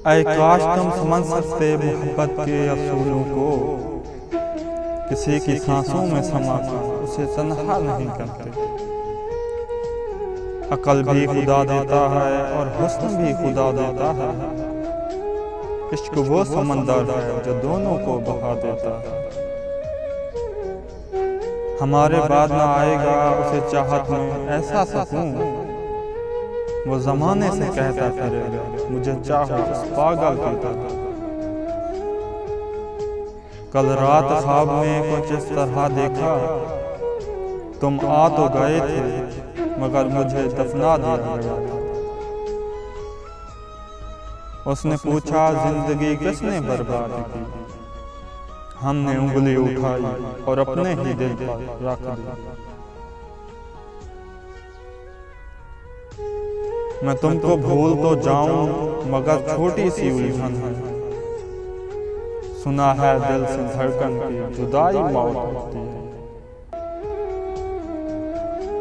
ऐ काश तुम समझ सकते मोहब्बत के असूलों को, किसी की सांसों में समाकर उसे तन्हा नहीं करते। अकल भी खुदा देता है और हुस्न भी खुदा देता है। इश्क वो समंदर है जो दोनों को बहा देता है। हमारे बाद ना आएगा उसे चाहत में ऐसा सकून, वो ज़माने से कहता फिरेगा मुझे चाहो उस पागल की तरह। कल रात ख्वाब में कुछ इस तरह देखा, तुम आ तो गए थे मगर मुझे दफना दिया गया था। उसने पूछा जिंदगी किसने बर्बाद की, हमने उंगली उठाई और अपने ही दिल पर रख दी। मैं तुमको भूल तो जाऊं मगर छोटी सी उलझन है। सुना है दिल से धड़कन की जुदाई मौत होती है।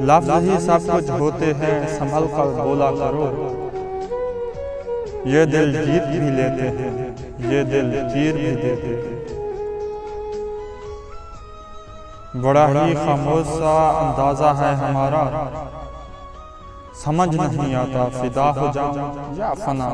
लफ्ज़ ही सब कुछ होते हैं संभल कर बोला करो। ये दिल जीत भी लेते हैं, ये दिल चीर भी देते हैं। बड़ा ही खामोश सा अंदाजा है हमारा, समझ नहीं आता फिदा हो जाऊं या फना।